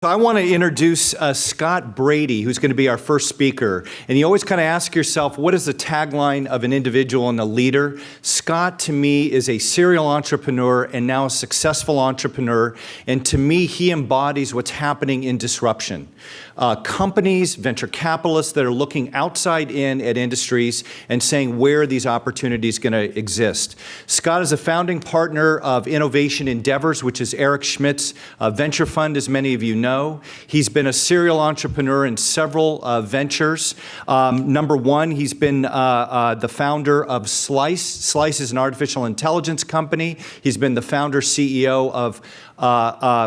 I want to introduce Scott Brady, who's going to be our first speaker. And you always kind of ask yourself, what is the tagline of an individual and a leader? Scott, to me, is a serial entrepreneur and now a successful entrepreneur. And to me, he embodies what's happening in disruption. Companies, venture capitalists that are looking outside in at industries and saying where are these opportunities going to exist. Scott is a founding partner of Innovation Endeavors, which is Eric Schmidt's venture fund, as many of you know. He's been a serial entrepreneur in several ventures. Number one, he's been the founder of Slice. Slice is an artificial intelligence company. He's been the founder, CEO of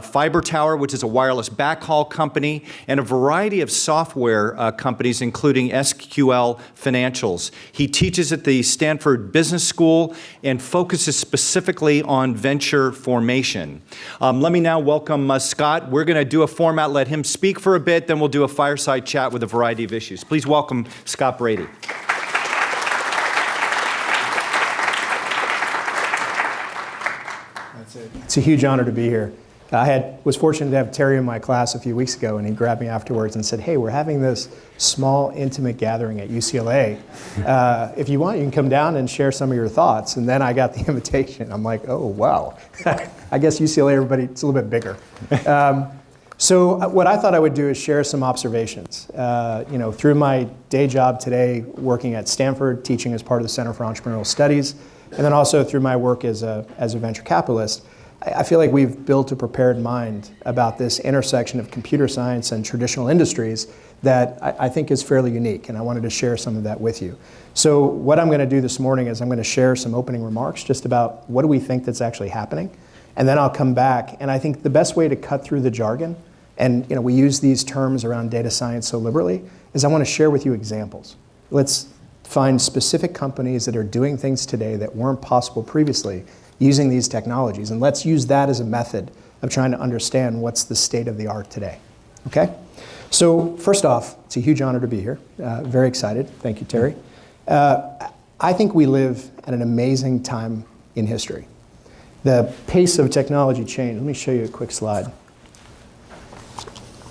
Fiber Tower, which is a wireless backhaul company, and a variety of software companies, including SQL Financials. He teaches at the Stanford Business School and focuses specifically on venture formation. Let me now welcome Scott. We're going to do a format, let him speak for a bit, then we'll do a fireside chat with a variety of issues. Please welcome Scott Brady. It's a huge honor to be here. I was fortunate to have Terry in my class a few weeks ago, and he grabbed me afterwards and said, hey, we're having this small, intimate gathering at UCLA. If you want, you can come down and share some of your thoughts. And then I got the invitation. I'm like, oh, wow. I guess UCLA, everybody, it's a little bit bigger. So what I thought I would do is share some observations. Through my day job today, working at Stanford, teaching as part of the Center for Entrepreneurial Studies, and then also through my work as a venture capitalist, I feel like we've built a prepared mind about this intersection of computer science and traditional industries that I think is fairly unique, and I wanted to share some of that with you. So what I'm going to do this morning is I'm going to share some opening remarks just about what do we think that's actually happening, and then I'll come back, and I think the best way to cut through the jargon, and we use these terms around data science so liberally, is I want to share with you examples. Let's find specific companies that are doing things today that weren't possible previously using these technologies. And let's use that as a method of trying to understand what's the state of the art today. Okay? So first off, it's a huge honor to be here. Very excited. Thank you, Terry. I think we live at an amazing time in history. The pace of technology change. Let me show you a quick slide.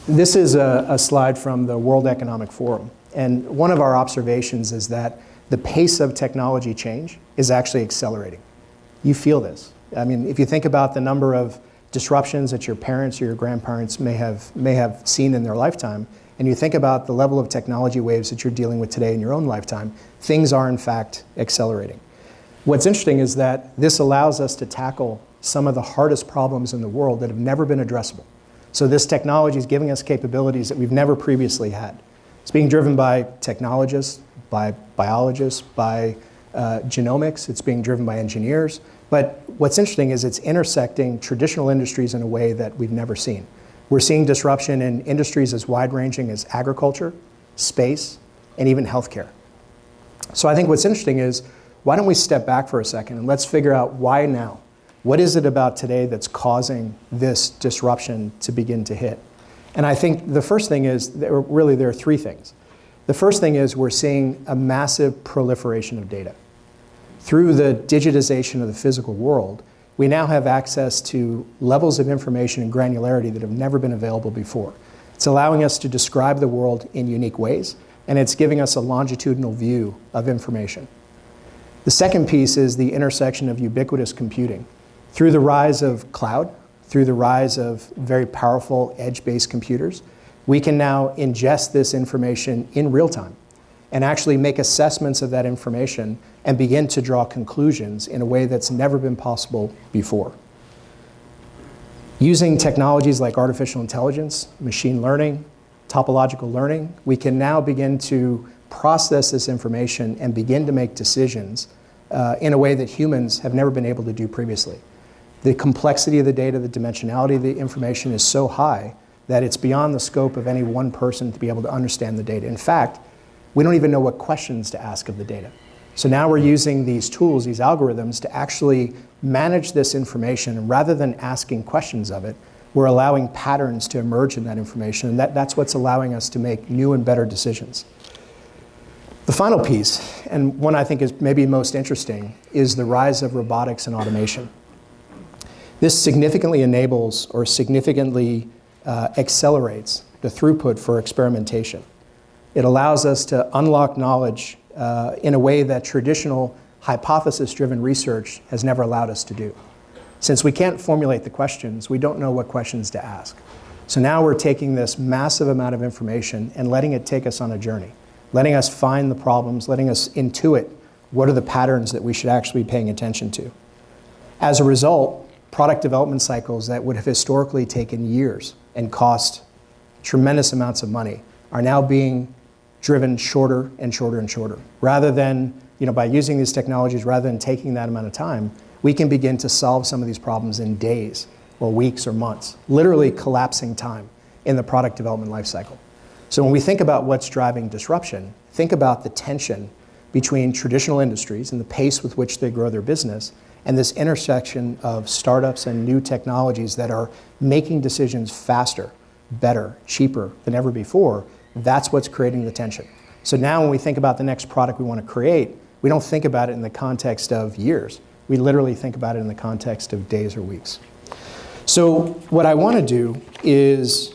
This is a slide from the World Economic Forum. And one of our observations is that the pace of technology change is actually accelerating. You feel this. I mean, if you think about the number of disruptions that your parents or your grandparents may have seen in their lifetime, and you think about the level of technology waves that you're dealing with today in your own lifetime, things are in fact accelerating. What's interesting is that this allows us to tackle some of the hardest problems in the world that have never been addressable. So this technology is giving us capabilities that we've never previously had. It's being driven by technologists, by biologists, by genomics. It's being driven by engineers. But what's interesting is it's intersecting traditional industries in a way that we've never seen. We're seeing disruption in industries as wide-ranging as agriculture, space, and even healthcare. So I think what's interesting is, why don't we step back for a second and let's figure out why now? What is it about today that's causing this disruption to begin to hit? And I think the first thing is, there are three things. The first thing is we're seeing a massive proliferation of data. Through the digitization of the physical world, we now have access to levels of information and granularity that have never been available before. It's allowing us to describe the world in unique ways, and it's giving us a longitudinal view of information. The second piece is the intersection of ubiquitous computing. Through the rise of cloud, through the rise of very powerful edge-based computers, we can now ingest this information in real time and actually make assessments of that information and begin to draw conclusions in a way that's never been possible before. Using technologies like artificial intelligence, machine learning, topological learning, we can now begin to process this information and begin to make decisions in a way that humans have never been able to do previously. The complexity of the data, the dimensionality of the information is so high that it's beyond the scope of any one person to be able to understand the data. In fact, we don't even know what questions to ask of the data. So now we're using these tools, these algorithms, to actually manage this information. And rather than asking questions of it, we're allowing patterns to emerge in that information. And that's what's allowing us to make new and better decisions. The final piece, and one I think is maybe most interesting, is the rise of robotics and automation. This significantly enables or significantly accelerates the throughput for experimentation. It allows us to unlock knowledge in a way that traditional hypothesis-driven research has never allowed us to do. Since we can't formulate the questions, we don't know what questions to ask. So now we're taking this massive amount of information and letting it take us on a journey, letting us find the problems, letting us intuit what are the patterns that we should actually be paying attention to. As a result, product development cycles that would have historically taken years and cost tremendous amounts of money are now being driven shorter and shorter and shorter. Rather than, by using these technologies, rather than taking that amount of time, we can begin to solve some of these problems in days or weeks or months, literally collapsing time in the product development lifecycle. So when we think about what's driving disruption, think about the tension between traditional industries and the pace with which they grow their business and this intersection of startups and new technologies that are making decisions faster, better, cheaper than ever before. That's what's creating the tension. So now when we think about the next product we want to create, we don't think about it in the context of years. We literally think about it in the context of days or weeks. So what I want to do is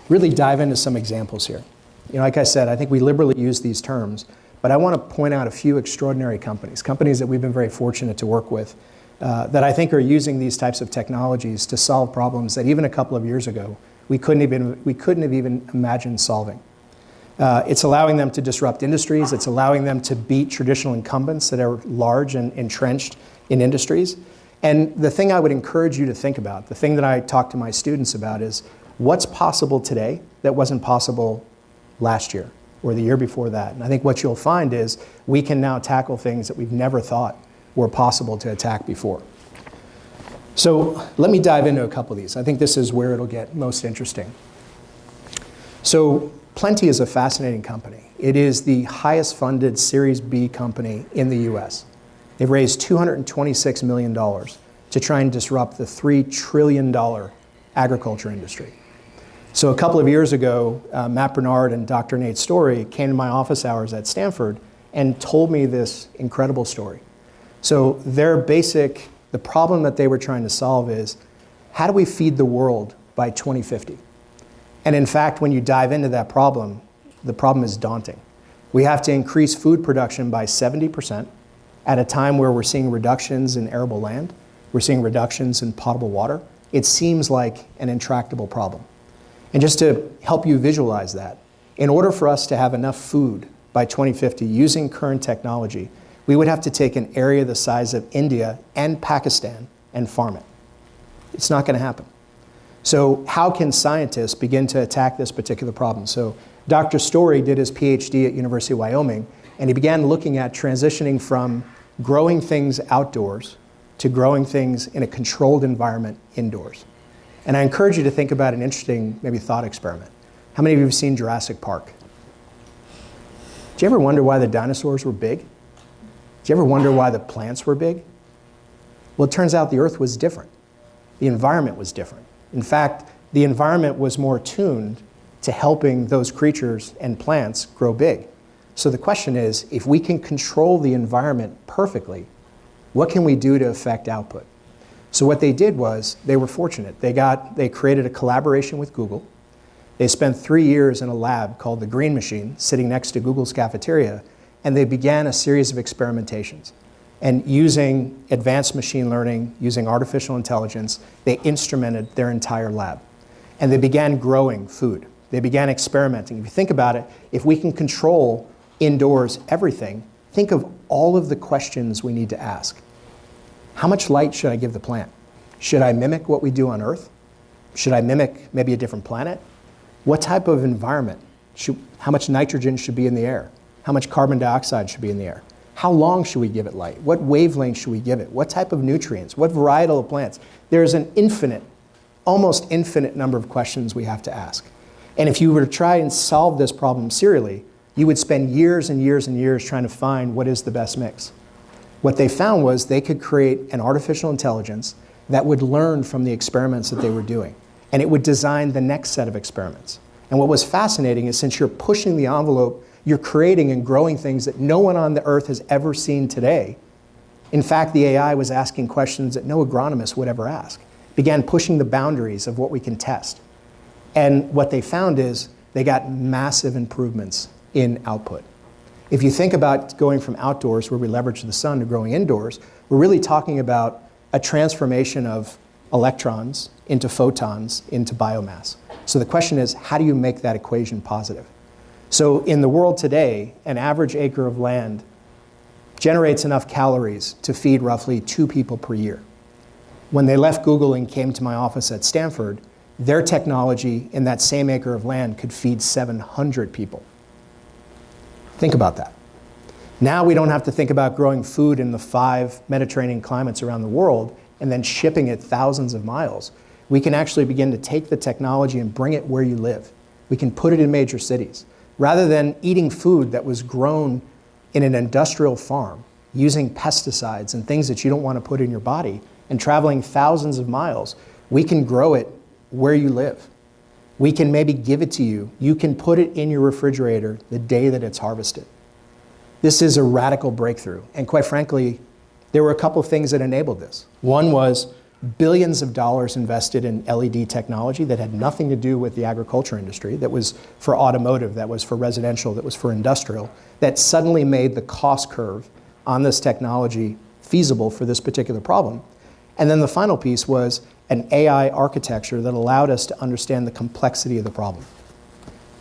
really dive into some examples here. Like I said, I think we liberally use these terms, but I want to point out a few extraordinary companies that we've been very fortunate to work with, that I think are using these types of technologies to solve problems that even a couple of years ago we couldn't have even imagined solving. It's allowing them to disrupt industries. It's allowing them to beat traditional incumbents that are large and entrenched in industries. And the thing I would encourage you to think about, the thing that I talk to my students about is what's possible today that wasn't possible last year or the year before that. And I think what you'll find is we can now tackle things that we've never thought were possible to attack before. So let me dive into a couple of these. I think this is where it'll get most interesting. So Plenty is a fascinating company. It is the highest funded Series B company in the US. They've raised $226 million to try and disrupt the $3 trillion agriculture industry. So a couple of years ago, Matt Bernard and Dr. Nate Story came to my office hours at Stanford and told me this incredible story. So the problem that they were trying to solve is, how do we feed the world by 2050? And in fact, when you dive into that problem, the problem is daunting. We have to increase food production by 70% at a time where we're seeing reductions in arable land, we're seeing reductions in potable water. It seems like an intractable problem. And just to help you visualize that, in order for us to have enough food by 2050 using current technology, we would have to take an area the size of India and Pakistan and farm it. It's not going to happen. So how can scientists begin to attack this particular problem? So Dr. Story did his PhD at University of Wyoming, and he began looking at transitioning from growing things outdoors to growing things in a controlled environment indoors. And I encourage you to think about an interesting, maybe thought experiment. How many of you have seen Jurassic Park? Did you ever wonder why the dinosaurs were big? Did you ever wonder why the plants were big? Well, it turns out the Earth was different. The environment was different. In fact, the environment was more tuned to helping those creatures and plants grow big. So the question is, if we can control the environment perfectly, what can we do to affect output? So what they did was, they were fortunate. They created a collaboration with Google. They spent 3 years in a lab called the Green Machine, sitting next to Google's cafeteria, and they began a series of experimentations. And using advanced machine learning, using artificial intelligence, they instrumented their entire lab. And they began growing food. They began experimenting. If you think about it, if we can control indoors everything, think of all of the questions we need to ask. How much light should I give the plant? Should I mimic what we do on Earth? Should I mimic maybe a different planet? What type of environment? How much nitrogen should be in the air? How much carbon dioxide should be in the air? How long should we give it light? What wavelength should we give it? What type of nutrients? What varietal of plants? There's an infinite, almost infinite number of questions we have to ask. And if you were to try and solve this problem serially, you would spend years and years and years trying to find what is the best mix. What they found was they could create an artificial intelligence that would learn from the experiments that they were doing. And it would design the next set of experiments. And what was fascinating is, since you're pushing the envelope, you're creating and growing things that no one on the earth has ever seen today. In fact, the AI was asking questions that no agronomist would ever ask, began pushing the boundaries of what we can test. And what they found is they got massive improvements in output. If you think about going from outdoors, where we leverage the sun, to growing indoors, we're really talking about a transformation of electrons into photons into biomass. So the question is, how do you make that equation positive? So in the world today, an average acre of land generates enough calories to feed roughly 2 people per year. When they left Google and came to my office at Stanford, their technology in that same acre of land could feed 700 people. Think about that. Now we don't have to think about growing food in the 5 Mediterranean climates around the world and then shipping it thousands of miles. We can actually begin to take the technology and bring it where you live. We can put it in major cities. Rather than eating food that was grown in an industrial farm using pesticides and things that you don't want to put in your body and traveling thousands of miles, we can grow it where you live. We can maybe give it to you. You can put it in your refrigerator the day that it's harvested. This is a radical breakthrough. And quite frankly, there were a couple of things that enabled this. One was billions of dollars invested in LED technology that had nothing to do with the agriculture industry, that was for automotive, that was for residential, that was for industrial, that suddenly made the cost curve on this technology feasible for this particular problem. And then the final piece was an AI architecture that allowed us to understand the complexity of the problem.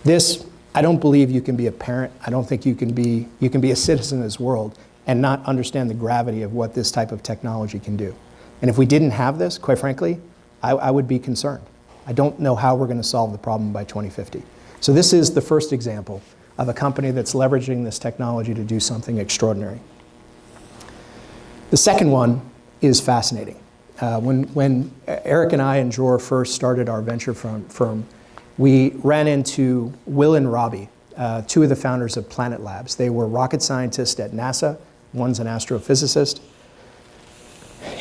This, I don't believe you can be a parent. I don't think you can be a citizen of this world and not understand the gravity of what this type of technology can do. And if we didn't have this, quite frankly, I would be concerned. I don't know how we're going to solve the problem by 2050. So this is the first example of a company that's leveraging this technology to do something extraordinary. The second one is fascinating. When Eric and I and Jor first started our venture firm, we ran into Will and Robbie, 2 of the founders of Planet Labs. They were rocket scientists at NASA. One's an astrophysicist.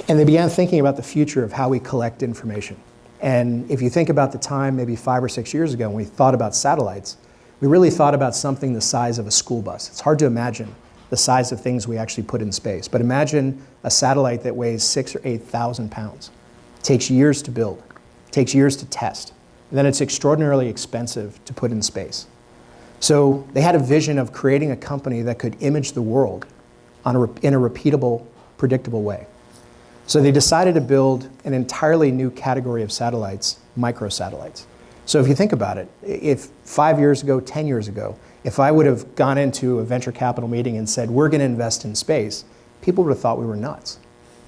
And they began thinking about the future of how we collect information. And if you think about the time, maybe 5 or 6 years ago, when we thought about satellites, we really thought about something the size of a school bus. It's hard to imagine the size of things we actually put in space. But imagine a satellite that weighs 6,000 or 8,000 pounds. It takes years to build. It takes years to test. And then it's extraordinarily expensive to put in space. So they had a vision of creating a company that could image the world in a repeatable, predictable way. So they decided to build an entirely new category of satellites, microsatellites. So if you think about it, if 5 years ago, 10 years ago, if I would have gone into a venture capital meeting and said, we're going to invest in space, people would have thought we were nuts.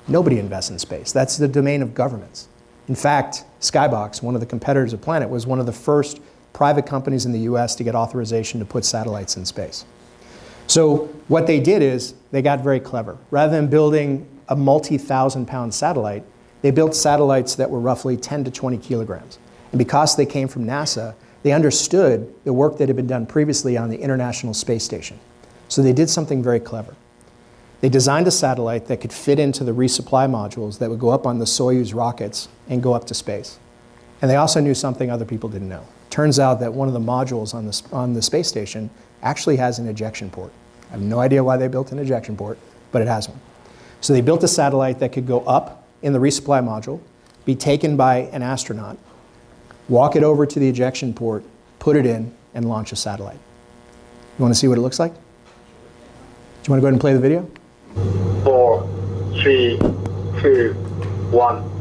Nobody invests in space. That's the domain of governments. In fact, Skybox, one of the competitors of Planet, was one of the first private companies in the US to get authorization to put satellites in space. So what they did is they got very clever. Rather than building a multi-thousand-pound satellite, they built satellites that were roughly 10 to 20 kilograms. And because they came from NASA, they understood the work that had been done previously on the International Space Station. So they did something very clever. They designed a satellite that could fit into the resupply modules that would go up on the Soyuz rockets and go up to space. And they also knew something other people didn't know. Turns out that one of the modules on the space station actually has an ejection port. I have no idea why they built an ejection port, but it has one. So they built a satellite that could go up in the resupply module, be taken by an astronaut, walk it over to the ejection port, put it in, and launch a satellite. You want to see what it looks like? Do you want to go ahead and play the video? 4, 3, 2, 1.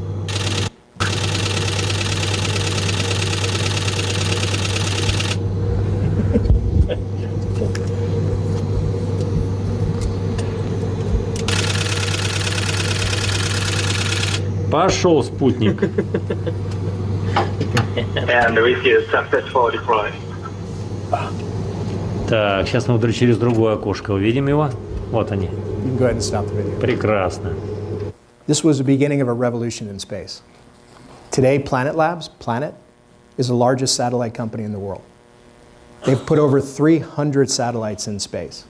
Пошел спутник. And we see a successful deploy. Так, сейчас мы вдруг через другое окошко увидим его. Вот они. You can go ahead and stop the video. Прекрасно. This was the beginning of a revolution in space. Today, Planet Labs, Planet, is the largest satellite company in the world. They've put over 300 satellites in space.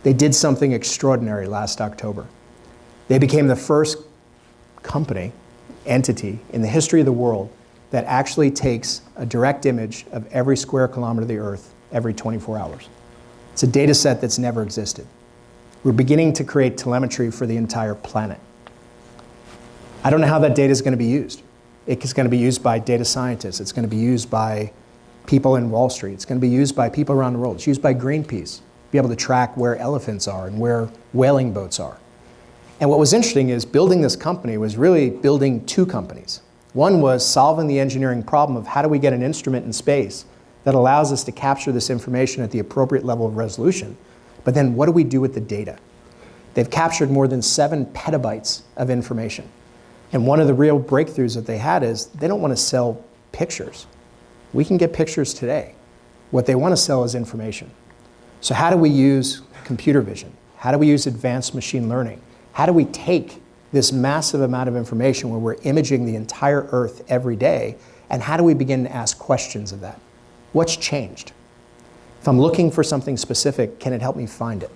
They did something extraordinary last October. They became the first company, entity, in the history of the world that actually takes a direct image of every square kilometer of the Earth every 24 hours. It's a data set that's never existed. We're beginning to create telemetry for the entire planet. I don't know how that data is going to be used. It's going to be used by data scientists. It's going to be used by people in Wall Street. It's going to be used by people around the world. It's used by Greenpeace, be able to track where elephants are and where whaling boats are. And what was interesting is building this company was really building two companies. One was solving the engineering problem of how do we get an instrument in space that allows us to capture this information at the appropriate level of resolution. But then what do we do with the data? They've captured more than 7 petabytes of information. And one of the real breakthroughs that they had is they don't want to sell pictures. We can get pictures today. What they want to sell is information. So how do we use computer vision? How do we use advanced machine learning? How do we take this massive amount of information where we're imaging the entire Earth every day, and how do we begin to ask questions of that? What's changed? If I'm looking for something specific, can it help me find it?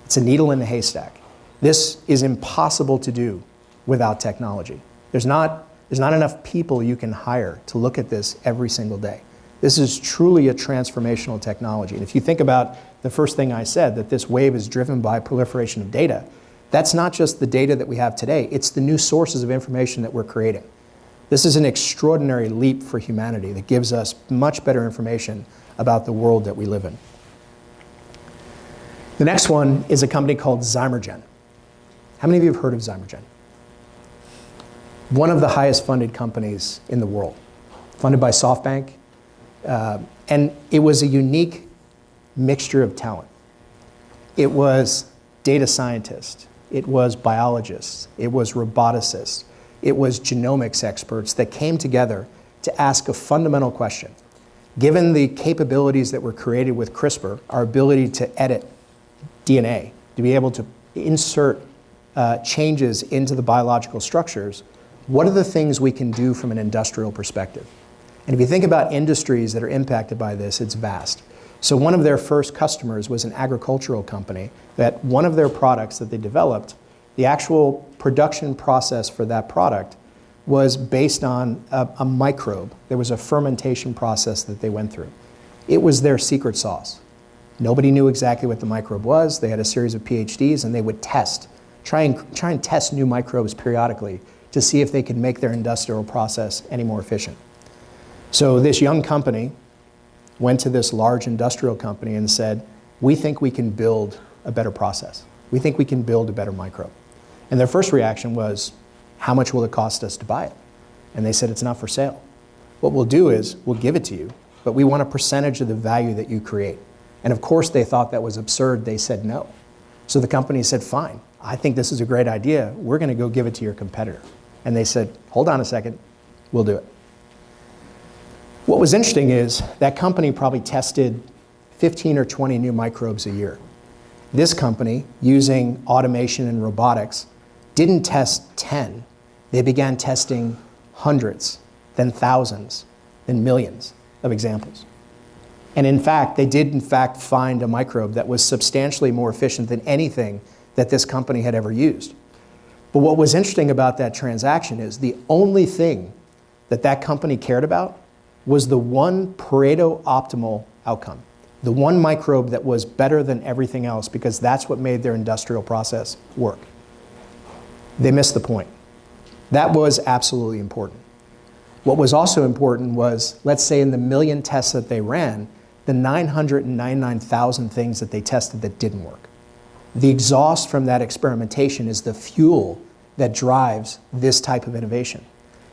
It's a needle in a haystack. This is impossible to do without technology. There's not enough people you can hire to look at this every single day. This is truly a transformational technology. And if you think about the first thing I said, that this wave is driven by proliferation of data, that's not just the data that we have today, it's the new sources of information that we're creating. This is an extraordinary leap for humanity that gives us much better information about the world that we live in. The next one is a company called Zymogen. How many of you have heard of Zymogen? One of the highest funded companies in the world, funded by SoftBank. And it was a unique mixture of talent. It was data scientists, it was biologists, it was roboticists, it was genomics experts that came together to ask a fundamental question. Given the capabilities that were created with CRISPR, our ability to edit DNA, to be able to insert changes into the biological structures, what are the things we can do from an industrial perspective? And if you think about industries that are impacted by this, it's vast. So one of their first customers was an agricultural company that one of their products that they developed, the actual production process for that product was based on a microbe. There was a fermentation process that they went through. It was their secret sauce. Nobody knew exactly what the microbe was. They had a series of PhDs and they would try and test new microbes periodically to see if they could make their industrial process any more efficient. So this young company went to this large industrial company and said, we think we can build a better process. We think we can build a better microbe. And their first reaction was, how much will it cost us to buy it? And they said, it's not for sale. What we'll do is, we'll give it to you, but we want a percentage of the value that you create. And of course they thought that was absurd. They said no. So the company said, fine, I think this is a great idea. We're going to go give it to your competitor. And they said, hold on a second, we'll do it. What was interesting is that company probably tested 15 or 20 new microbes a year. This company, using automation and robotics, didn't test 10. They began testing hundreds, then thousands, then millions of examples. And in fact, they did in fact find a microbe that was substantially more efficient than anything that this company had ever used. But what was interesting about that transaction is the only thing that that company cared about was the one Pareto optimal outcome, the one microbe that was better than everything else, because that's what made their industrial process work. They missed the point. That was absolutely important. What was also important was, let's say in the 1 million tests that they ran, the 999,000 things that they tested that didn't work. The exhaust from that experimentation is the fuel that drives this type of innovation.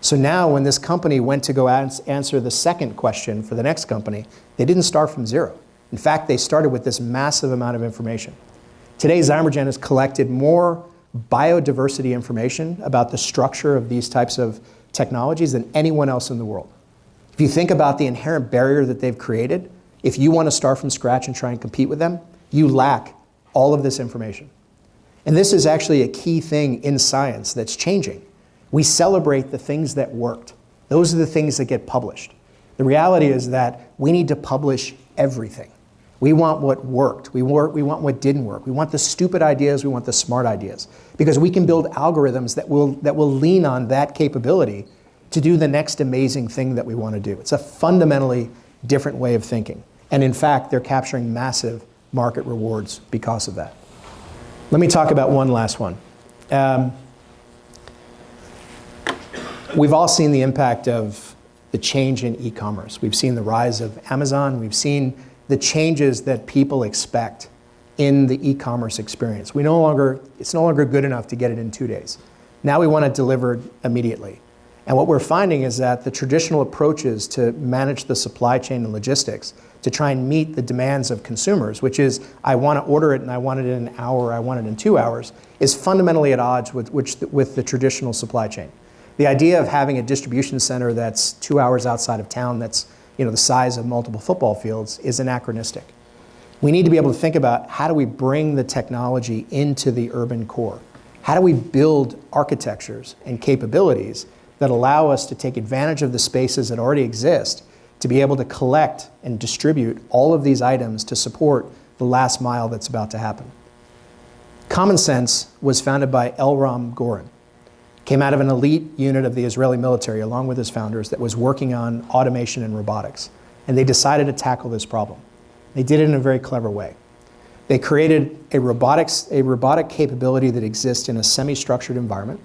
So now when this company went to go answer the second question for the next company, they didn't start from zero. In fact, they started with this massive amount of information. Today, Zymogen has collected more biodiversity information about the structure of these types of technologies than anyone else in the world. If you think about the inherent barrier that they've created, if you want to start from scratch and try and compete with them, you lack all of this information. And this is actually a key thing in science that's changing. We celebrate the things that worked. Those are the things that get published. The reality is that we need to publish everything. We want what worked. We want what didn't work. We want the stupid ideas. We want the smart ideas. Because we can build algorithms that will lean on that capability to do the next amazing thing that we want to do. It's a fundamentally different way of thinking. And in fact, they're capturing massive market rewards because of that. Let me talk about one last one. We've all seen the impact of the change in e-commerce. We've seen the rise of Amazon. We've seen the changes that people expect in the e-commerce experience. It's no longer good enough to get it in 2 days. Now we want it delivered immediately. And what we're finding is that the traditional approaches to manage the supply chain and logistics to try and meet the demands of consumers, which is, I want to order it and I want it in an hour, I want it in 2 hours, is fundamentally at odds with the traditional supply chain. The idea of having a distribution center that's 2 hours outside of town that's the size of multiple football fields is anachronistic. We need to be able to think about how do we bring the technology into the urban core? How do we build architectures and capabilities that allow us to take advantage of the spaces that already exist to be able to collect and distribute all of these items to support the last mile that's about to happen? Common Sense was founded by Elram Goren. Came out of an elite unit of the Israeli military along with his founders that was working on automation and robotics. And they decided to tackle this problem. They did it in a very clever way. They created a robotic capability that exists in a semi-structured environment.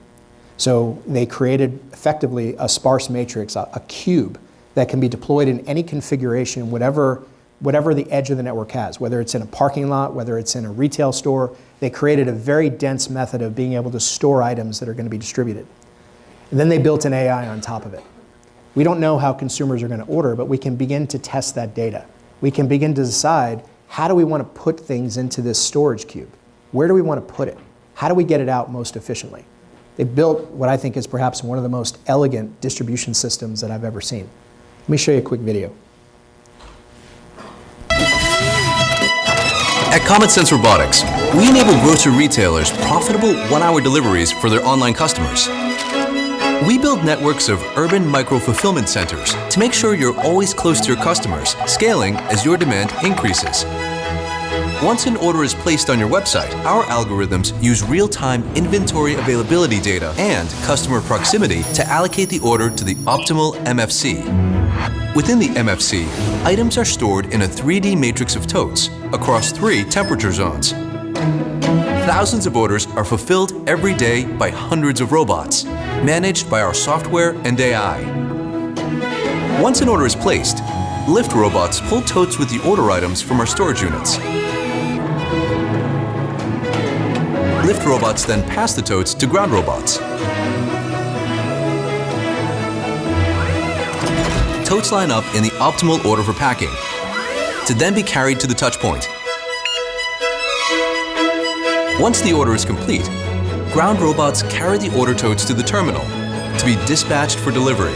So they created effectively a sparse matrix, a cube that can be deployed in any configuration, whatever the edge of the network has, whether it's in a parking lot, whether it's in a retail store. They created a very dense method of being able to store items that are going to be distributed. And then they built an AI on top of it. We don't know how consumers are going to order, but we can begin to test that data. We can begin to decide, how do we want to put things into this storage cube? Where do we want to put it? How do we get it out most efficiently? They built what I think is perhaps one of the most elegant distribution systems that I've ever seen. Let me show you a quick video. At Common Sense Robotics, we enable grocery retailers profitable one-hour deliveries for their online customers. We build networks of urban micro-fulfillment centers to make sure you're always close to your customers, scaling as your demand increases. Once an order is placed on your website, our algorithms use real-time inventory availability data and customer proximity to allocate the order to the optimal MFC. Within the MFC, items are stored in a 3D matrix of totes across 3 temperature zones. Thousands of orders are fulfilled every day by hundreds of robots, managed by our software and AI. Once an order is placed, lift robots pull totes with the order items from our storage units. Lift robots then pass the totes to ground robots. Totes line up in the optimal order for packing, to then be carried to the touch point. Once the order is complete, ground robots carry the order totes to the terminal to be dispatched for delivery.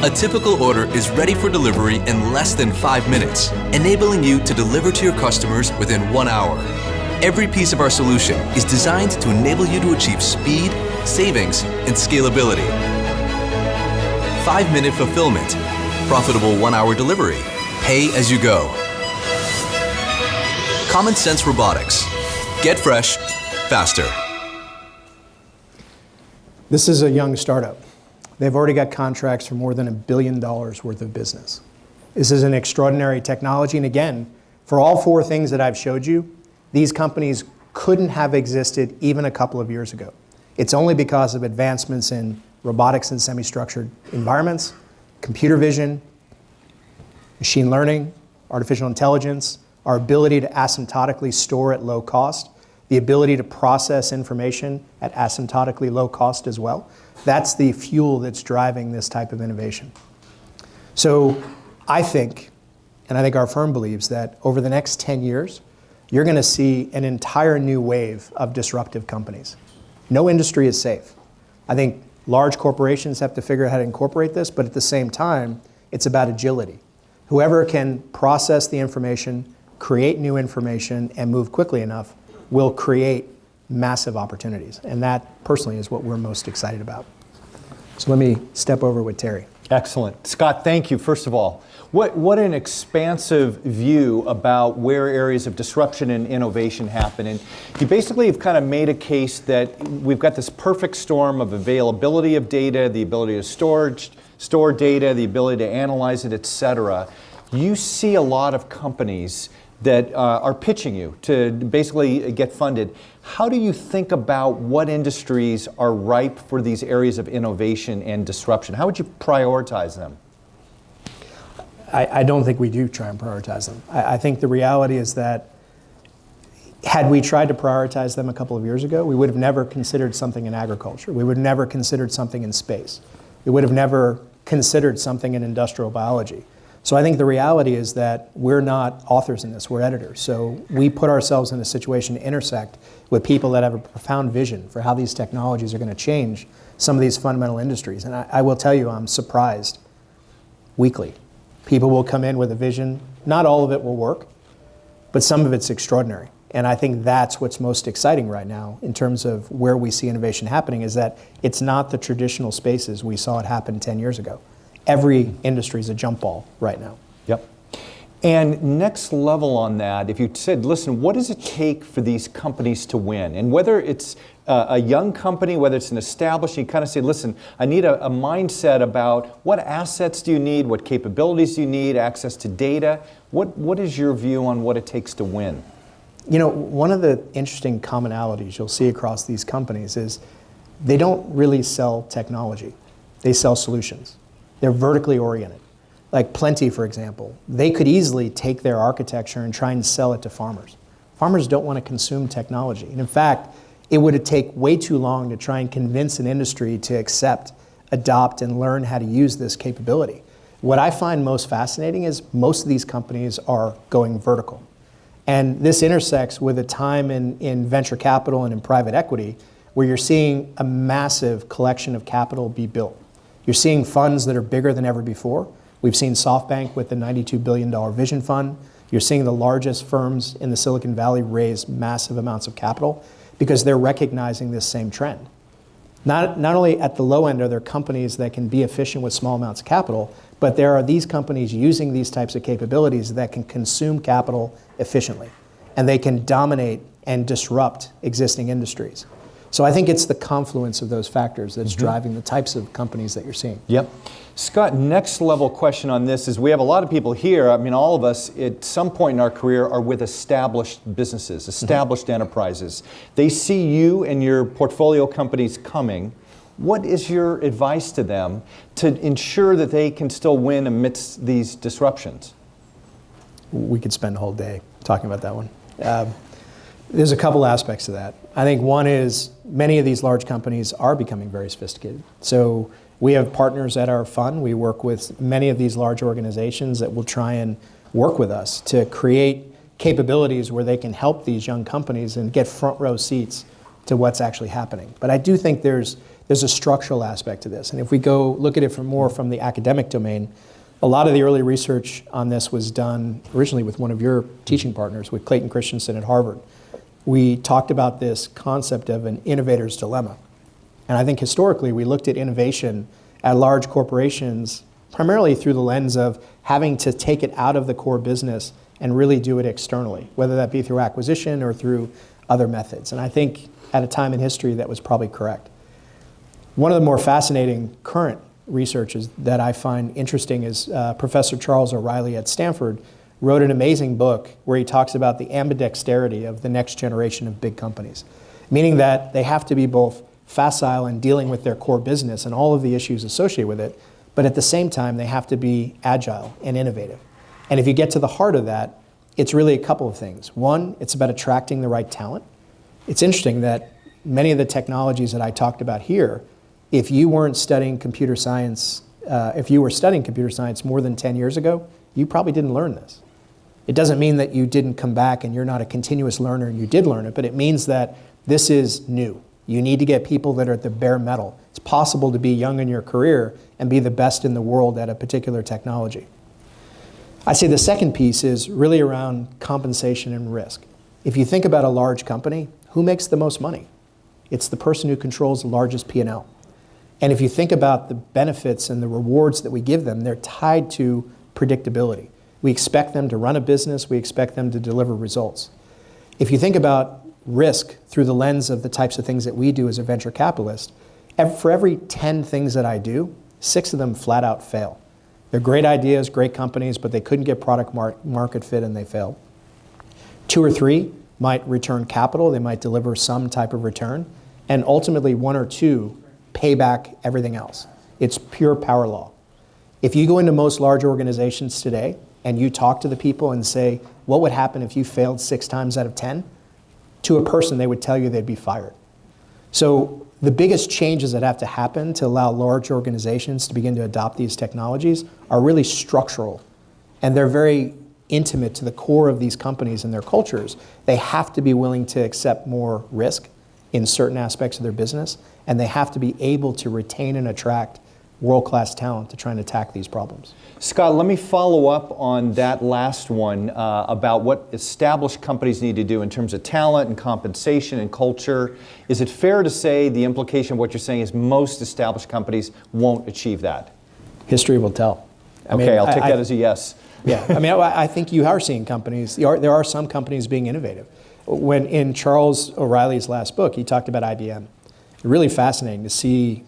A typical order is ready for delivery in less than 5 minutes, enabling you to deliver to your customers within 1 hour. Every piece of our solution is designed to enable you to achieve speed, savings, and scalability. 5-minute fulfillment, profitable 1-hour delivery, pay as you go. Common Sense Robotics. Get fresh, faster. This is a young startup. They've already got contracts for more than $1 billion worth of business. This is an extraordinary technology, and again, for all 4 things that I've showed you, these companies couldn't have existed even a couple of years ago. It's only because of advancements in robotics and semi-structured environments, computer vision, machine learning, artificial intelligence, our ability to asymptotically store at low cost, the ability to process information at asymptotically low cost as well. That's the fuel that's driving this type of innovation. So I think, and I think our firm believes, that over the next 10 years, you're going to see an entire new wave of disruptive companies. No industry is safe. I think large corporations have to figure out how to incorporate this, but at the same time, it's about agility. Whoever can process the information, create new information, and move quickly enough will create massive opportunities. And that, personally, is what we're most excited about. So let me step over with Terry. Excellent. Scott, thank you, first of all. What an expansive view about where areas of disruption and innovation happen. And you basically have kind of made a case that we've got this perfect storm of availability of data, the ability to store data, the ability to analyze it, et cetera. You see a lot of companies that are pitching you to basically get funded. How do you think about what industries are ripe for these areas of innovation and disruption? How would you prioritize them? I don't think we do try and prioritize them. I think the reality is that had we tried to prioritize them a couple of years ago, we would have never considered something in agriculture. We would have never considered something in space. We would have never considered something in industrial biology. So I think the reality is that we're not authors in this, we're editors. So we put ourselves in a situation to intersect with people that have a profound vision for how these technologies are going to change some of these fundamental industries. And I will tell you, I'm surprised weekly. People will come in with a vision. Not all of it will work, but some of it's extraordinary. And I think that's what's most exciting right now in terms of where we see innovation happening, is that it's not the traditional spaces we saw it happen 10 years ago. Every industry is a jump ball right now. Yep. And next level on that, if you said, listen, what does it take for these companies to win? And whether it's a young company, whether it's an established, you kind of say, listen, I need a mindset about what assets do you need, what capabilities do you need, access to data. What is your view on what it takes to win? You know, one of the interesting commonalities you'll see across these companies is they don't really sell technology. They sell solutions. They're vertically oriented. Like Plenty, for example, they could easily take their architecture and try and sell it to farmers. Farmers don't want to consume technology. And in fact, it would take way too long to try and convince an industry to accept, adopt, and learn how to use this capability. What I find most fascinating is most of these companies are going vertical. And this intersects with a time in venture capital and in private equity where you're seeing a massive collection of capital be built. You're seeing funds that are bigger than ever before. We've seen SoftBank with the $92 billion Vision Fund. You're seeing the largest firms in the Silicon Valley raise massive amounts of capital because they're recognizing this same trend. Not only at the low end are there companies that can be efficient with small amounts of capital, but there are these companies using these types of capabilities that can consume capital efficiently, and they can dominate and disrupt existing industries. So I think it's the confluence of those factors that's driving the types of companies that you're seeing. Yep. Scott, next level question on this is we have a lot of people here, I mean all of us at some point in our career are with established businesses, established enterprises. They see you and your portfolio companies coming. What is your advice to them to ensure that they can still win amidst these disruptions? We could spend a whole day talking about that one. There's a couple aspects to that. I think one is many of these large companies are becoming very sophisticated. So we have partners at our fund. We work with many of these large organizations that will try and work with us to create capabilities where they can help these young companies and get front row seats to what's actually happening. But I do think there's a structural aspect to this. And if we go look at it more from the academic domain, a lot of the early research on this was done originally with one of your teaching partners, with Clayton Christensen at Harvard. We talked about this concept of an innovator's dilemma. And I think historically we looked at innovation at large corporations primarily through the lens of having to take it out of the core business and really do it externally, whether that be through acquisition or through other methods. And I think at a time in history that was probably correct. One of the more fascinating current researches that I find interesting is Professor Charles O'Reilly at Stanford wrote an amazing book where he talks about the ambidexterity of the next generation of big companies, meaning that they have to be both facile in dealing with their core business and all of the issues associated with it, but at the same time they have to be agile and innovative. And if you get to the heart of that, it's really a couple of things. One, it's about attracting the right talent. It's interesting that many of the technologies that I talked about here, if you weren't studying computer science, if you were studying computer science more than 10 years ago, you probably didn't learn this. It doesn't mean that you didn't come back and you're not a continuous learner and you did learn it, but it means that this is new. You need to get people that are at the bare metal. It's possible to be young in your career and be the best in the world at a particular technology. I say the second piece is really around compensation and risk. If you think about a large company, who makes the most money? It's the person who controls the largest P&L. And if you think about the benefits and the rewards that we give them, they're tied to predictability. We expect them to run a business. We expect them to deliver results. If you think about risk through the lens of the types of things that we do as a venture capitalist, for every 10 things that I do, 6 of them flat out fail. They're great ideas, great companies, but they couldn't get product market fit and they failed. 2 or 3 might return capital, they might deliver some type of return, and ultimately 1 or 2 pay back everything else. It's pure power law. If you go into most large organizations today and you talk to the people and say, what would happen if you failed 6 times out of 10? To a person, they would tell you they'd be fired. So the biggest changes that have to happen to allow large organizations to begin to adopt these technologies are really structural. And they're very intimate to the core of these companies and their cultures. They have to be willing to accept more risk in certain aspects of their business, and they have to be able to retain and attract world-class talent to try and attack these problems. Scott, let me follow up on that last one about what established companies need to do in terms of talent and compensation and culture. Is it fair to say the implication of what you're saying is most established companies won't achieve that? History will tell. Okay, I'll take that as a yes. Yeah, I mean, I think you are seeing companies, there are some companies being innovative. When in Charles O'Reilly's last book, he talked about IBM. Really fascinating to see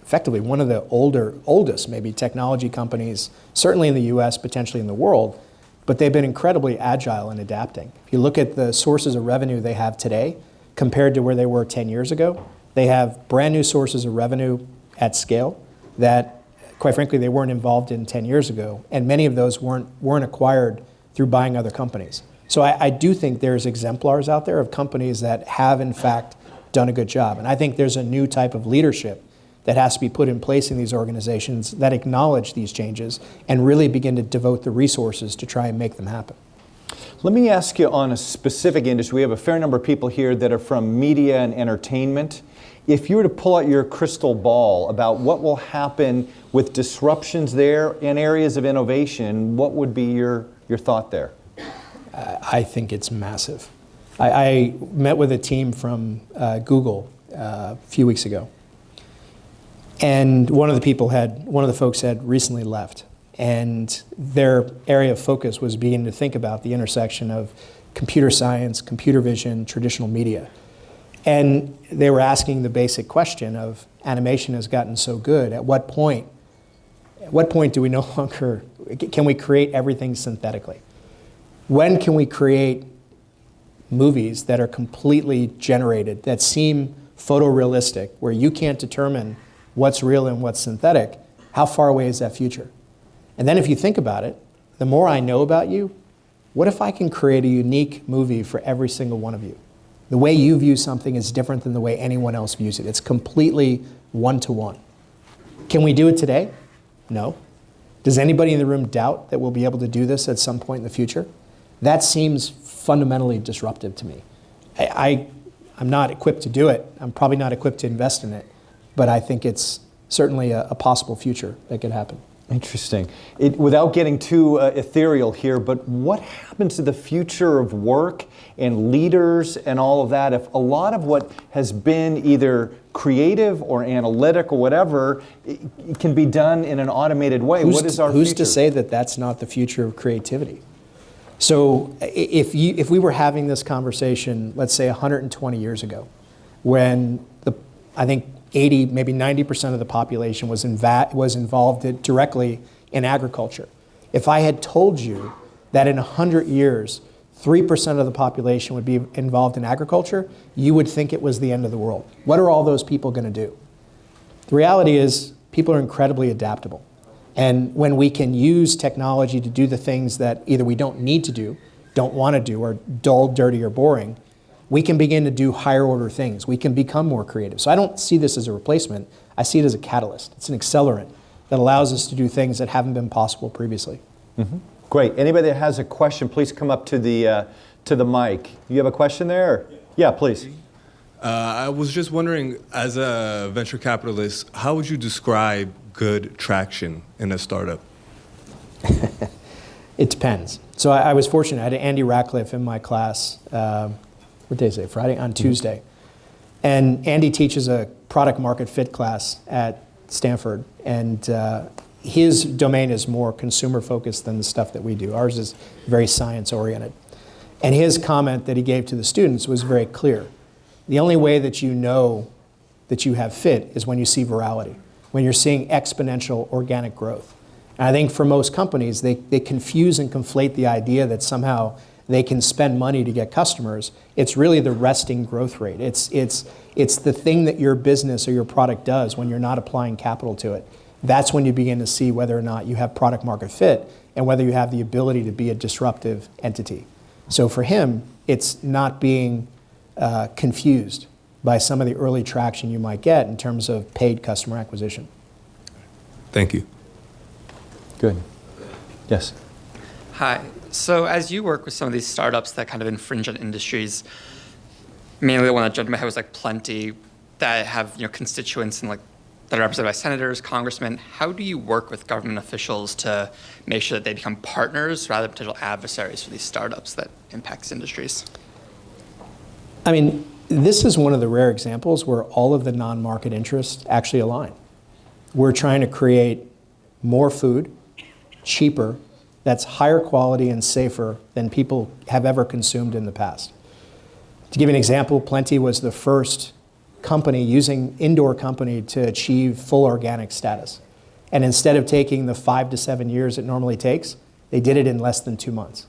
effectively one of the oldest maybe technology companies, certainly in the US, potentially in the world, but they've been incredibly agile in adapting. If you look at the sources of revenue they have today compared to where they were 10 years ago, they have brand new sources of revenue at scale that, quite frankly, they weren't involved in 10 years ago, and many of those weren't acquired through buying other companies. So I do think there's exemplars out there of companies that have, in fact, done a good job. And I think there's a new type of leadership that has to be put in place in these organizations that acknowledge these changes and really begin to devote the resources to try and make them happen. Let me ask you on a specific industry. We have a fair number of people here that are from media and entertainment. If you were to pull out your crystal ball about what will happen with disruptions there and areas of innovation, what would be your thought there? I think it's massive. I met with a team from Google a few weeks ago. And one of the folks had recently left. And their area of focus was beginning to think about the intersection of computer science, computer vision, traditional media. And they were asking the basic question of animation has gotten so good, at what point do we no longer, can we create everything synthetically? When can we create movies that are completely generated, that seem photorealistic, where you can't determine what's real and what's synthetic? How far away is that future? And then if you think about it, the more I know about you, what if I can create a unique movie for every single one of you? The way you view something is different than the way anyone else views it. It's completely one-to-one. Can we do it today? No. Does anybody in the room doubt that we'll be able to do this at some point in the future? That seems fundamentally disruptive to me. I'm not equipped to do it. I'm probably not equipped to invest in it, but I think it's certainly a possible future that could happen. Interesting. Without getting too ethereal here, but what happens to the future of work and leaders and all of that if a lot of what has been either creative or analytic or whatever it can be done in an automated way? What is our future? Who's to say that that's not the future of creativity? So if we were having this conversation, let's say 120 years ago, when I think 80, maybe 90% of the population was involved directly in agriculture. If I had told you that in 100 years, 3% of the population would be involved in agriculture, you would think it was the end of the world. What are all those people going to do? The reality is people are incredibly adaptable. And when we can use technology to do the things that either we don't need to do, don't want to do, or dull, dirty, or boring, we can begin to do higher order things. We can become more creative. So I don't see this as a replacement. I see it as a catalyst. It's an accelerant that allows us to do things that haven't been possible previously. Mm-hmm. Great. Anybody that has a question, please come up to the mic. You have a question there? Yeah, please. I was just wondering, as a venture capitalist, how would you describe good traction in a startup? It depends. So I was fortunate. I had Andy Ratcliffe in my class. What day is it? Friday? On Tuesday. And Andy teaches a product market fit class at Stanford. And his domain is more consumer focused than the stuff that we do. Ours is very science oriented. And his comment that he gave to the students was very clear. The only way that you know that you have fit is when you see virality, when you're seeing exponential organic growth. And I think for most companies, they confuse and conflate the idea that somehow they can spend money to get customers. It's really the resting growth rate. It's the thing that your business or your product does when you're not applying capital to it. That's when you begin to see whether or not you have product market fit and whether you have the ability to be a disruptive entity. So for him, it's not being confused by some of the early traction you might get in terms of paid customer acquisition. Thank you. Good. Yes. Hi. So as you work with some of these startups that kind of infringe on industries, mainly the one that jumped in my head was like Plenty, that have constituents and that are represented by senators, congressmen. How do you work with government officials to make sure that they become partners rather than potential adversaries for these startups that impacts industries? I mean, this is one of the rare examples where all of the non-market interests actually align. We're trying to create more food, cheaper, that's higher quality and safer than people have ever consumed in the past. To give you an example, Plenty was the first indoor company to achieve full organic status. And instead of taking the 5 to 7 years it normally takes, they did it in less than 2 months.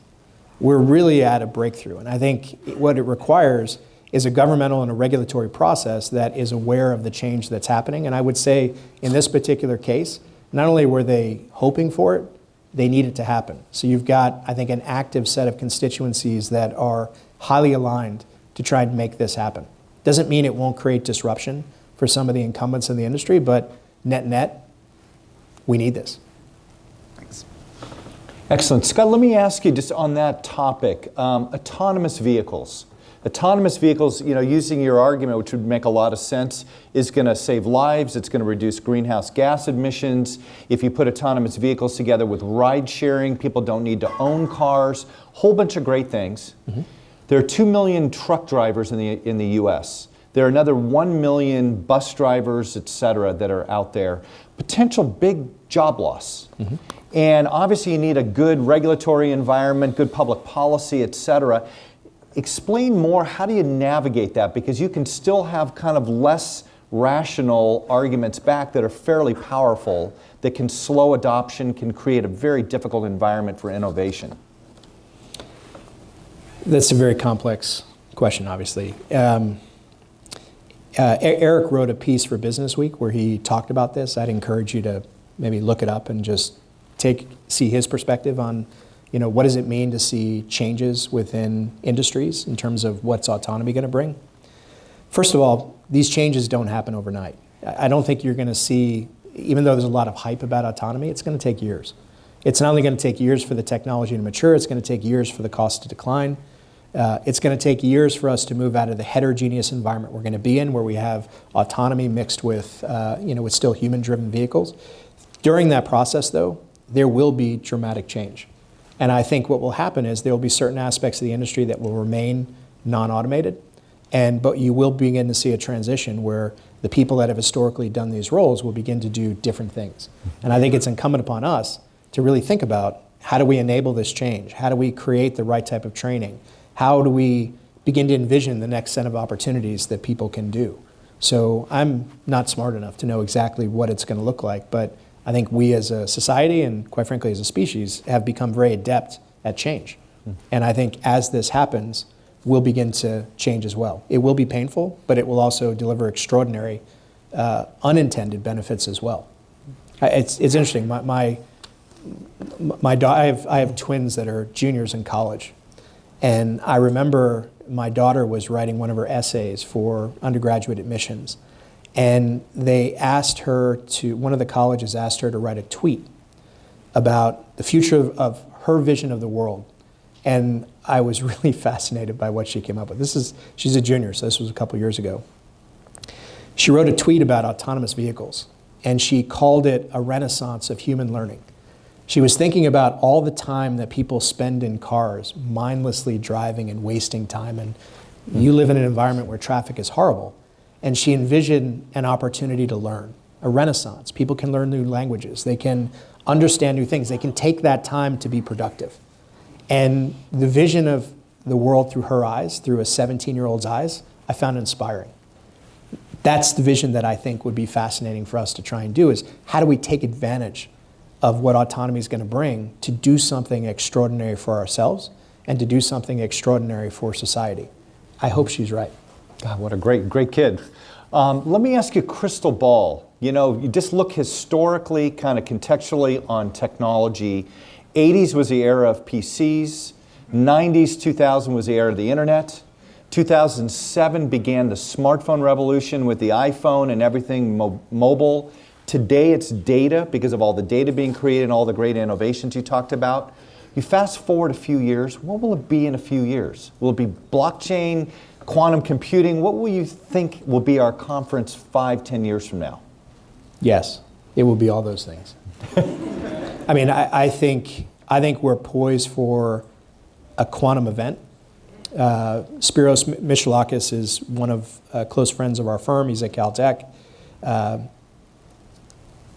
We're really at a breakthrough. And I think what it requires is a governmental and a regulatory process that is aware of the change that's happening. And I would say in this particular case, not only were they hoping for it, they need it to happen. So you've got, I think, an active set of constituencies that are highly aligned to try and make this happen. Doesn't mean it won't create disruption for some of the incumbents in the industry, but net, we need this. Thanks. Excellent. Scott, let me ask you just on that topic, autonomous vehicles. Autonomous vehicles, using your argument, which would make a lot of sense, is going to save lives. It's going to reduce greenhouse gas emissions. If you put autonomous vehicles together with ride sharing, people don't need to own cars. Whole bunch of great things. Mm-hmm. There are 2 million truck drivers in the U.S. There are another 1 million bus drivers, et cetera, that are out there. Potential big job loss. Mm-hmm. And obviously you need a good regulatory environment, good public policy, et cetera. Explain more, how do you navigate that? Because you can still have kind of less rational arguments back that are fairly powerful, that can slow adoption, can create a very difficult environment for innovation. That's a very complex question, obviously. Eric wrote a piece for Business Week where he talked about this. I'd encourage you to maybe look it up and just see his perspective on what does it mean to see changes within industries in terms of what's autonomy going to bring? First of all, these changes don't happen overnight. I don't think you're going to see, even though there's a lot of hype about autonomy, it's going to take years. It's not only going to take years for the technology to mature, it's going to take years for the cost to decline. It's going to take years for us to move out of the heterogeneous environment we're going to be in, where we have autonomy mixed with, with still human-driven vehicles. During that process, though, there will be dramatic change. And I think what will happen is there will be certain aspects of the industry that will remain non-automated, but you will begin to see a transition where the people that have historically done these roles will begin to do different things. And I think it's incumbent upon us to really think about, how do we enable this change? How do we create the right type of training? How do we begin to envision the next set of opportunities that people can do? So I'm not smart enough to know exactly what it's going to look like, but I think we as a society and quite frankly as a species have become very adept at change. And I think as this happens, we'll begin to change as well. It will be painful, but it will also deliver extraordinary unintended benefits as well. It's interesting. I have twins that are juniors in college. And I remember my daughter was writing one of her essays for undergraduate admissions. And one of the colleges asked her to write a tweet about the future of her vision of the world. And I was really fascinated by what she came up with. She's a junior, so this was a couple years ago. She wrote a tweet about autonomous vehicles, and she called it a renaissance of human learning. She was thinking about all the time that people spend in cars, mindlessly driving and wasting time. And you live in an environment where traffic is horrible. And she envisioned an opportunity to learn, a renaissance. People can learn new languages. They can understand new things. They can take that time to be productive. And the vision of the world through her eyes, through a 17-year-old's eyes, I found inspiring. That's the vision that I think would be fascinating for us to try and do, is how do we take advantage of what autonomy is going to bring to do something extraordinary for ourselves and to do something extraordinary for society. I hope she's right. God, what a great kid. Let me ask you, crystal ball. You know, you just look historically, kind of contextually on technology. 80s was the era of PCs. 90s, 2000 was the era of the internet. 2007 began the smartphone revolution with the iPhone and everything mobile. Today it's data because of all the data being created and all the great innovations you talked about. You fast forward a few years, what will it be in a few years? Will it be blockchain, quantum computing? What will you think will be our conference 5-10 years from now? Yes, it will be all those things. I mean, I think we're poised for a quantum event. Spiros Michalakis is one of close friends of our firm. He's at Caltech.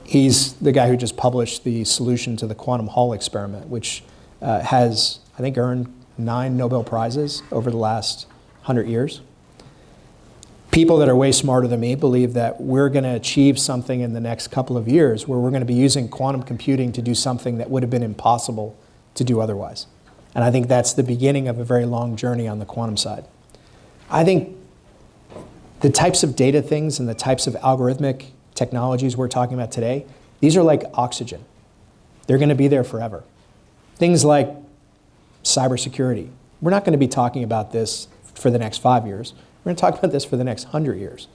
He's the guy who just published the solution to the quantum Hall experiment, which has, I think, earned 9 Nobel Prizes over the last 100 years. People that are way smarter than me believe that we're going to achieve something in the next couple of years where we're going to be using quantum computing to do something that would have been impossible to do otherwise. And I think that's the beginning of a very long journey on the quantum side. I think the types of data things and the types of algorithmic technologies we're talking about today, these are like oxygen. They're going to be there forever. Things like cybersecurity. We're not going to be talking about this for the next 5 years. We're going to talk about this for the next 100 years.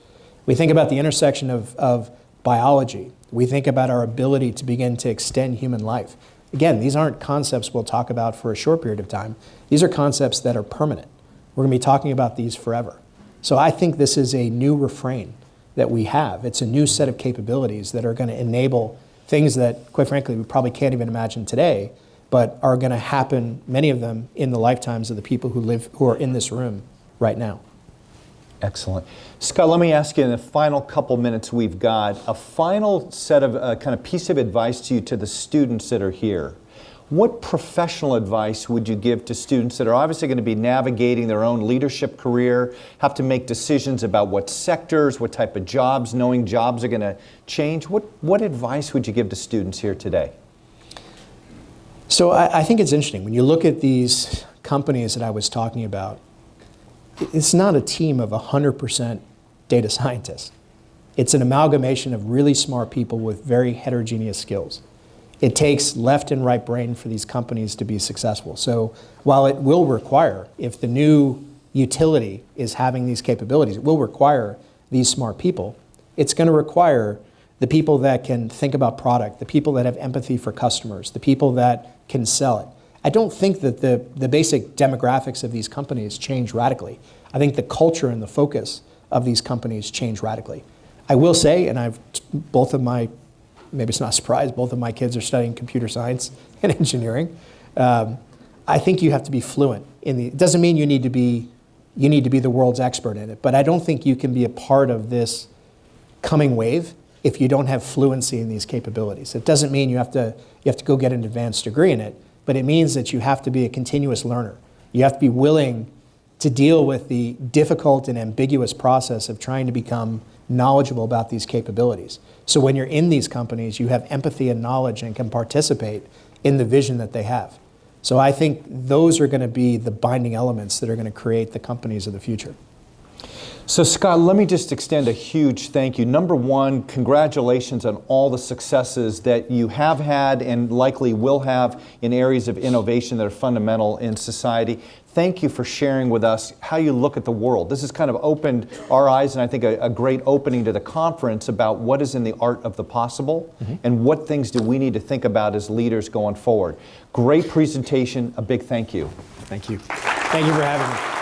We think about the intersection of biology. We think about our ability to begin to extend human life. Again, these aren't concepts we'll talk about for a short period of time. These are concepts that are permanent. We're going to be talking about these forever. So I think this is a new refrain that we have. It's a new set of capabilities that are going to enable things that, quite frankly, we probably can't even imagine today, but are going to happen, many of them, in the lifetimes of the people who are in this room right now. Excellent. Scott, let me ask you in the final couple minutes we've got, a final set of kind of piece of advice to you, to the students that are here. What professional advice would you give to students that are obviously going to be navigating their own leadership career, have to make decisions about what sectors, what type of jobs, knowing jobs are going to change? What advice would you give to students here today? So I think it's interesting. When you look at these companies that I was talking about, it's not a team of 100% data scientists. It's an amalgamation of really smart people with very heterogeneous skills. It takes left and right brain for these companies to be successful. So while it will require, if the new utility is having these capabilities, it will require these smart people. It's going to require the people that can think about product, the people that have empathy for customers, the people that can sell it. I don't think that the basic demographics of these companies change radically. I think the culture and the focus of these companies change radically. I will say, and both of my, maybe it's not a surprise, both of my kids are studying computer science and engineering. I think you have to be fluent in it doesn't mean you need to be the world's expert in it, but I don't think you can be a part of this coming wave if you don't have fluency in these capabilities. It doesn't mean you have to go get an advanced degree in it, but it means that you have to be a continuous learner. You have to be willing to deal with the difficult and ambiguous process of trying to become knowledgeable about these capabilities. So when you're in these companies, you have empathy and knowledge and can participate in the vision that they have. So I think those are going to be the binding elements that are going to create the companies of the future. So Scott, let me just extend a huge thank you. Number one, congratulations on all the successes that you have had and likely will have in areas of innovation that are fundamental in society. Thank you for sharing with us how you look at the world. This has kind of opened our eyes, and I think a great opening to the conference about what is in the art of the possible and what things do we need to think about as leaders going forward. Great presentation, a big thank you. Thank you. Thank you for having me.